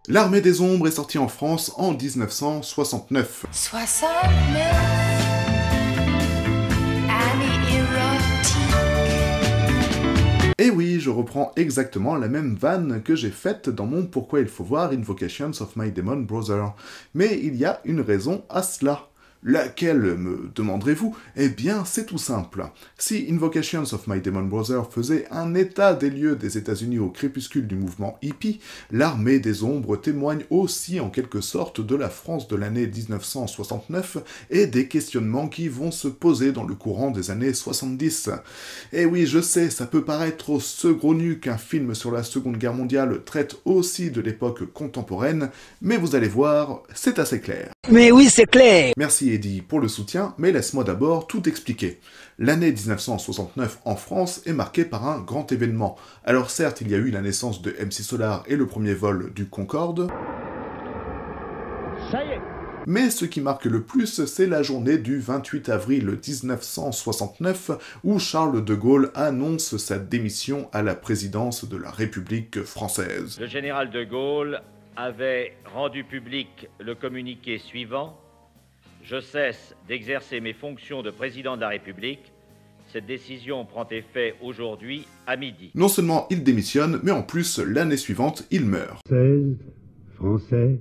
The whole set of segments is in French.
L'Armée des Ombres est sortie en France en 1969. 69, année érotique. Et oui, je reprends exactement la même vanne que j'ai faite dans mon Pourquoi il faut voir Invocations of My Demon Brother. Mais il y a une raison à cela. Laquelle, me demanderez-vous? Eh bien, c'est tout simple. Si Invocations of My Demon Brother faisait un état des lieux des États-Unis au crépuscule du mouvement hippie, l'Armée des Ombres témoigne aussi en quelque sorte de la France de l'année 1969 et des questionnements qui vont se poser dans le courant des années 70. Et oui, je sais, ça peut paraître saugrenu qu'un film sur la Seconde Guerre mondiale traite aussi de l'époque contemporaine, mais vous allez voir, c'est assez clair. Mais oui, c'est clair. Merci Eddie pour le soutien, mais laisse-moi d'abord tout expliquer. L'année 1969 en France est marquée par un grand événement. Alors certes, il y a eu la naissance de MC Solar et le premier vol du Concorde. Ça y est. Mais ce qui marque le plus, c'est la journée du 28 avril 1969, où Charles de Gaulle annonce sa démission à la présidence de la République française. Le général de Gaulle avait rendu public le communiqué suivant. Je cesse d'exercer mes fonctions de président de la République. Cette décision prend effet aujourd'hui à midi. Non seulement il démissionne, mais en plus, l'année suivante, il meurt. 16 Français,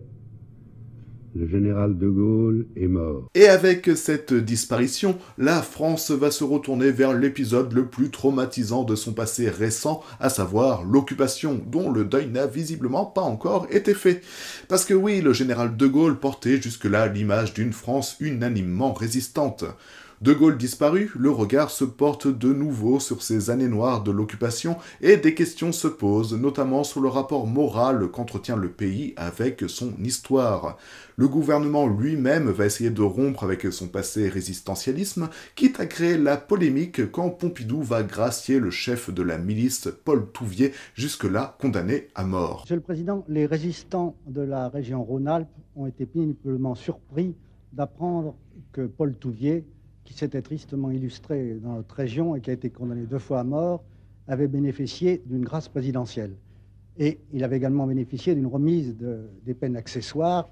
le général de Gaulle est mort. Et avec cette disparition, la France va se retourner vers l'épisode le plus traumatisant de son passé récent, à savoir l'occupation, dont le deuil n'a visiblement pas encore été fait. Parce que oui, le général de Gaulle portait jusque-là l'image d'une France unanimement résistante. De Gaulle disparu, le regard se porte de nouveau sur ces années noires de l'occupation et des questions se posent, notamment sur le rapport moral qu'entretient le pays avec son histoire. Le gouvernement lui-même va essayer de rompre avec son passé résistentialisme, quitte à créer la polémique quand Pompidou va gracier le chef de la milice, Paul Touvier, jusque-là condamné à mort. Monsieur le Président, les résistants de la région Rhône-Alpes ont été péniblement surpris d'apprendre que Paul Touvier, qui s'était tristement illustré dans notre région et qui a été condamné 2 fois à mort, avait bénéficié d'une grâce présidentielle. Et il avait également bénéficié d'une remise des peines accessoires,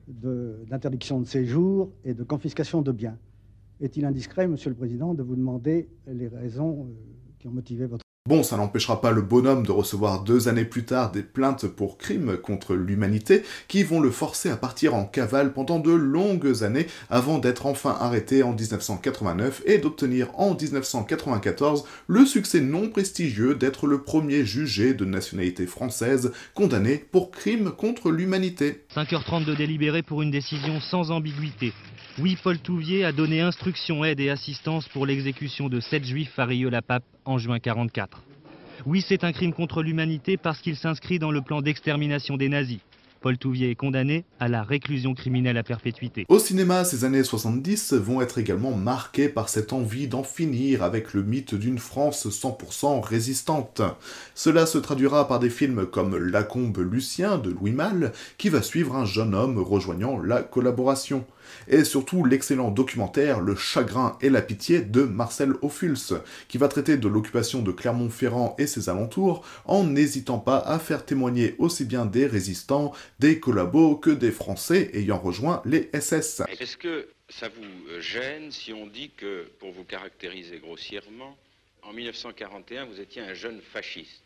d'interdiction de séjour et de confiscation de biens. Est-il indiscret, Monsieur le Président, de vous demander les raisons qui ont motivé votre... Bon, ça n'empêchera pas le bonhomme de recevoir 2 années plus tard des plaintes pour crimes contre l'humanité qui vont le forcer à partir en cavale pendant de longues années avant d'être enfin arrêté en 1989 et d'obtenir en 1994 le succès non prestigieux d'être le premier jugé de nationalité française condamné pour crimes contre l'humanité. 5h30 de délibéré pour une décision sans ambiguïté. Oui, Paul Touvier a donné instruction, aide et assistance pour l'exécution de 7 juifs à Rieux-la-Pape en juin 1944. Oui, c'est un crime contre l'humanité parce qu'il s'inscrit dans le plan d'extermination des nazis. Paul Touvier est condamné à la réclusion criminelle à perpétuité. Au cinéma, ces années 70 vont être également marquées par cette envie d'en finir avec le mythe d'une France 100% résistante. Cela se traduira par des films comme Lacombe Lucien de Louis Malle, qui va suivre un jeune homme rejoignant la collaboration. Et surtout l'excellent documentaire Le chagrin et la pitié de Marcel Ophuls, qui va traiter de l'occupation de Clermont-Ferrand et ses alentours, en n'hésitant pas à faire témoigner aussi bien des résistants, des collabos que des Français ayant rejoint les SS. Est-ce que ça vous gêne si on dit que, pour vous caractériser grossièrement, en 1941, vous étiez un jeune fasciste?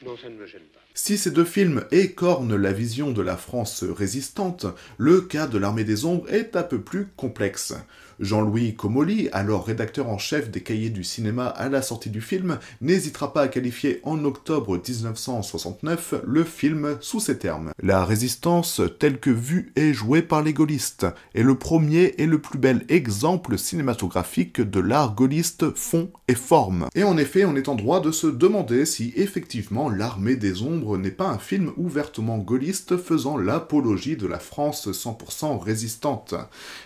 Non, ça ne me gêne pas. Si ces 2 films écornent la vision de la France résistante, le cas de l'Armée des Ombres est un peu plus complexe. Jean-Louis Comolli, alors rédacteur en chef des Cahiers du cinéma à la sortie du film, n'hésitera pas à qualifier en octobre 1969 le film sous ces termes. La résistance telle que vue et jouée par les gaullistes est le premier et le plus bel exemple cinématographique de l'art gaulliste fond et forme. Et en effet, on est en droit de se demander si effectivement l'Armée des Ombres n'est pas un film ouvertement gaulliste faisant l'apologie de la France 100% résistante.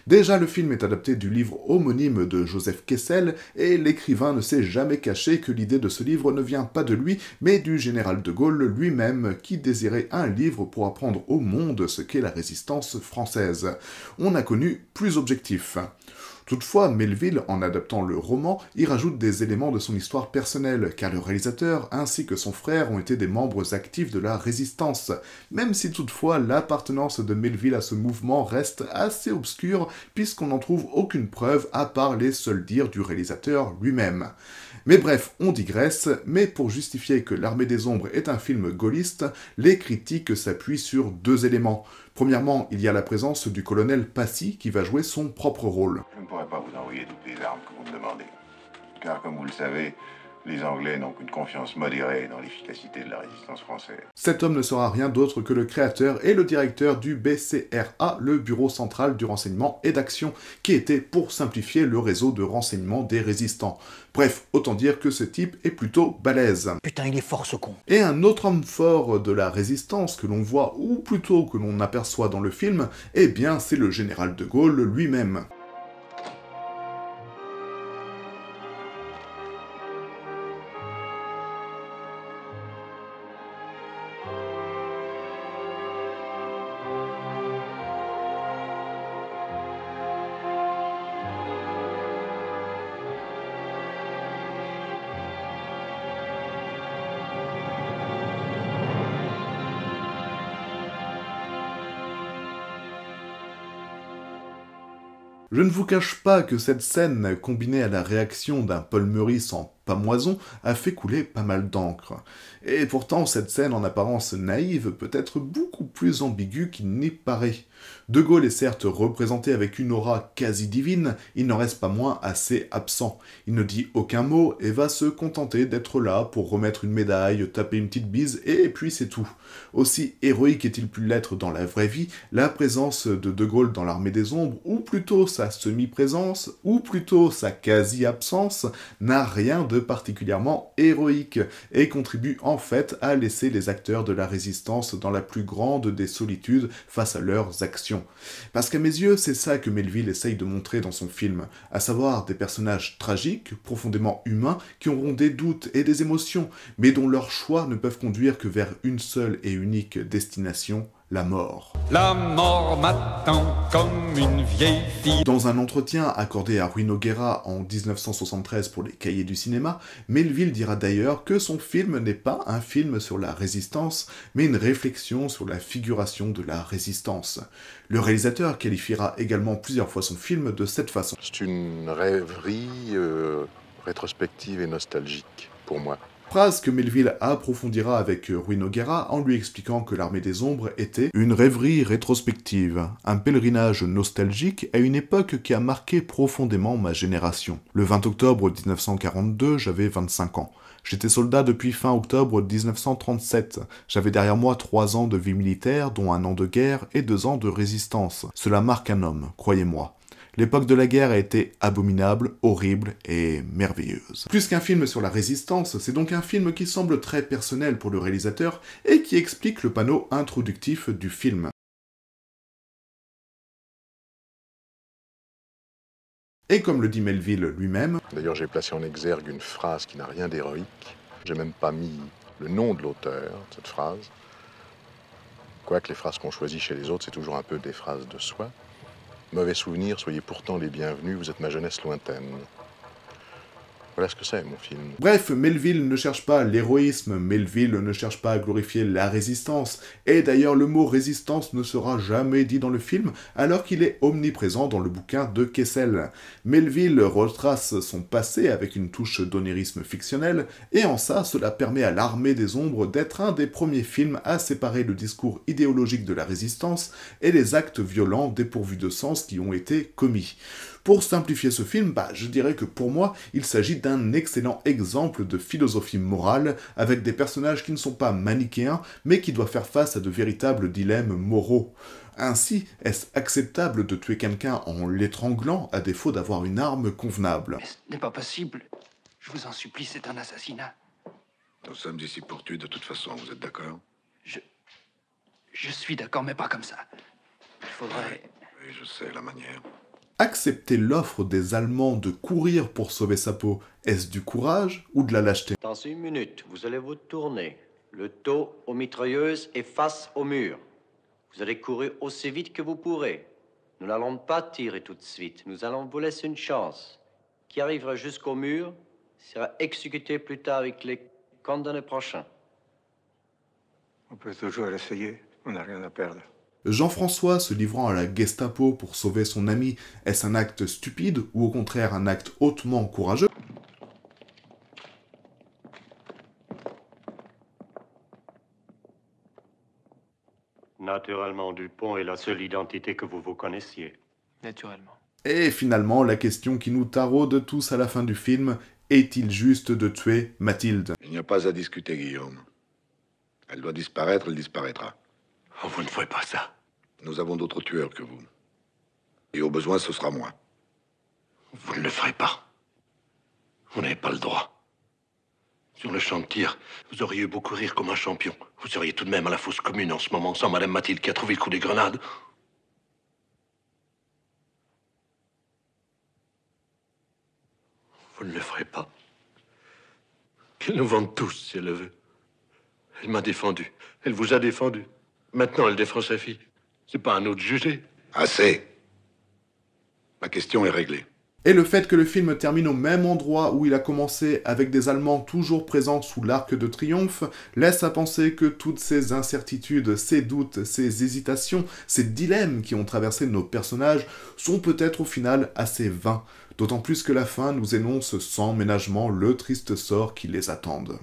Déjà, le film est adapté du livre homonyme de Joseph Kessel, et l'écrivain ne s'est jamais caché que l'idée de ce livre ne vient pas de lui, mais du général de Gaulle lui-même, qui désirait un livre pour apprendre au monde ce qu'est la résistance française. On a connu plus objectif. Toutefois, Melville, en adaptant le roman, y rajoute des éléments de son histoire personnelle, car le réalisateur ainsi que son frère ont été des membres actifs de la Résistance, même si toutefois l'appartenance de Melville à ce mouvement reste assez obscure, puisqu'on n'en trouve aucune preuve à part les seuls dires du réalisateur lui-même. Mais bref, on digresse, mais pour justifier que L'Armée des Ombres est un film gaulliste, les critiques s'appuient sur deux éléments. Premièrement, il y a la présence du colonel Passy qui va jouer son propre rôle. Je ne pourrais pas vous envoyer toutes les armes que vous me demandez, car comme vous le savez, les Anglais n'ont qu'une confiance modérée dans l'efficacité de la résistance française. Cet homme ne sera rien d'autre que le créateur et le directeur du BCRA, le Bureau Central du Renseignement et d'Action, qui était, pour simplifier, le réseau de renseignement des résistants. Bref, autant dire que ce type est plutôt balèze. Putain, il est fort ce con. Et un autre homme fort de la résistance que l'on voit, ou plutôt que l'on aperçoit dans le film, eh bien c'est le général de Gaulle lui-même. Je ne vous cache pas que cette scène, combinée à la réaction d'un Paul Meurice en pamoison, a fait couler pas mal d'encre. Et pourtant, cette scène en apparence naïve peut être beaucoup plus ambiguë qu'il n'y paraît. De Gaulle est certes représenté avec une aura quasi divine, il n'en reste pas moins assez absent. Il ne dit aucun mot et va se contenter d'être là pour remettre une médaille, taper une petite bise et puis c'est tout. Aussi héroïque est-il pu l'être dans la vraie vie, la présence de Gaulle dans l'Armée des Ombres, ou plutôt sa semi-présence, ou plutôt sa quasi-absence, n'a rien de particulièrement héroïque et contribue en fait à laisser les acteurs de la résistance dans la plus grande des solitudes face à leurs actions. Parce qu'à mes yeux, c'est ça que Melville essaye de montrer dans son film, à savoir des personnages tragiques, profondément humains, qui auront des doutes et des émotions, mais dont leurs choix ne peuvent conduire que vers une seule et unique destination, la mort. La mort m'attend comme une vieille fille. Dans un entretien accordé à Rui Nogueira en 1973 pour les Cahiers du cinéma, Melville dira d'ailleurs que son film n'est pas un film sur la résistance, mais une réflexion sur la figuration de la résistance. Le réalisateur qualifiera également plusieurs fois son film de cette façon. C'est une rêverie rétrospective et nostalgique pour moi. Phrase que Melville approfondira avec Rui Nogueira en lui expliquant que l'Armée des Ombres était une rêverie rétrospective, un pèlerinage nostalgique à une époque qui a marqué profondément ma génération. Le 20 octobre 1942, j'avais 25 ans. J'étais soldat depuis fin octobre 1937. J'avais derrière moi 3 ans de vie militaire, dont 1 an de guerre et 2 ans de résistance. Cela marque un homme, croyez-moi. L'époque de la guerre a été abominable, horrible et merveilleuse. Plus qu'un film sur la résistance, c'est donc un film qui semble très personnel pour le réalisateur et qui explique le panneau introductif du film. Et comme le dit Melville lui-même... D'ailleurs, j'ai placé en exergue une phrase qui n'a rien d'héroïque. J'ai même pas mis le nom de l'auteur de cette phrase. Quoique les phrases qu'on choisit chez les autres, c'est toujours un peu des phrases de soi. Mauvais souvenirs, soyez pourtant les bienvenus, vous êtes ma jeunesse lointaine. Voilà ce que c'est, mon film. Bref, Melville ne cherche pas l'héroïsme, Melville ne cherche pas à glorifier la résistance, et d'ailleurs le mot résistance ne sera jamais dit dans le film, alors qu'il est omniprésent dans le bouquin de Kessel. Melville retrace son passé avec une touche d'onirisme fictionnel, et en ça, cela permet à l'Armée des Ombres d'être un des premiers films à séparer le discours idéologique de la résistance et les actes violents dépourvus de sens qui ont été commis. Pour simplifier ce film, je dirais que pour moi, il s'agit d'un excellent exemple de philosophie morale, avec des personnages qui ne sont pas manichéens, mais qui doivent faire face à de véritables dilemmes moraux. Ainsi, est-ce acceptable de tuer quelqu'un en l'étranglant, à défaut d'avoir une arme convenable? Mais ce n'est pas possible. Je vous en supplie, c'est un assassinat. Nous sommes ici pour tuer de toute façon, vous êtes d'accord? Je suis d'accord, mais pas comme ça. Il faudrait... Oui, je sais la manière. Accepter l'offre des Allemands de courir pour sauver sa peau, est-ce du courage ou de la lâcheté? Dans 1 minute, vous allez vous tourner. Le dos aux mitrailleuses et face au mur. Vous allez courir aussi vite que vous pourrez. Nous n'allons pas tirer tout de suite. Nous allons vous laisser une chance. Qui arrivera jusqu'au mur sera exécuté plus tard avec les condamnés prochains. On peut toujours essayer. On n'a rien à perdre. Jean-François se livrant à la Gestapo pour sauver son ami, est-ce un acte stupide ou au contraire un acte hautement courageux? Naturellement, Dupont est la seule identité que vous connaissiez. Naturellement. Et finalement, la question qui nous taraude tous à la fin du film, est-il juste de tuer Mathilde? Il n'y a pas à discuter, Guillaume. Elle doit disparaître, elle disparaîtra. Oh, vous ne ferez pas ça. Nous avons d'autres tueurs que vous. Et au besoin, ce sera moi. Vous ne le ferez pas. Vous n'avez pas le droit. Sur le champ de tir, vous auriez eu beau courir comme un champion. Vous seriez tout de même à la fosse commune en ce moment, sans Madame Mathilde qui a trouvé le coup des grenades. Vous ne le ferez pas. Qu'elle nous vende tous, si elle le veut. Elle m'a défendu. Elle vous a défendu. Maintenant, elle défend sa fille. C'est pas à nous de juger. Assez. Ma question est réglée. Et le fait que le film termine au même endroit où il a commencé, avec des Allemands toujours présents sous l'Arc de Triomphe, laisse à penser que toutes ces incertitudes, ces doutes, ces hésitations, ces dilemmes qui ont traversé nos personnages sont peut-être au final assez vains, d'autant plus que la fin nous énonce sans ménagement le triste sort qui les attendent.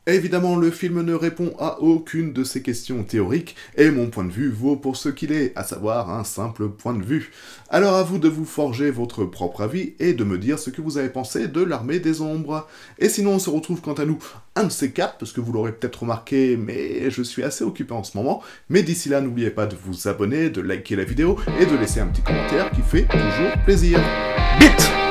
Évidemment, le film ne répond à aucune de ces questions théoriques, et mon point de vue vaut pour ce qu'il est, à savoir un simple point de vue. Alors à vous de vous forger votre propre avis, et de me dire ce que vous avez pensé de l'Armée des Ombres. Et sinon, on se retrouve quant à nous un de ces quatre, parce que vous l'aurez peut-être remarqué, mais je suis assez occupé en ce moment. Mais d'ici là, n'oubliez pas de vous abonner, de liker la vidéo, et de laisser un petit commentaire qui fait toujours plaisir. Bite!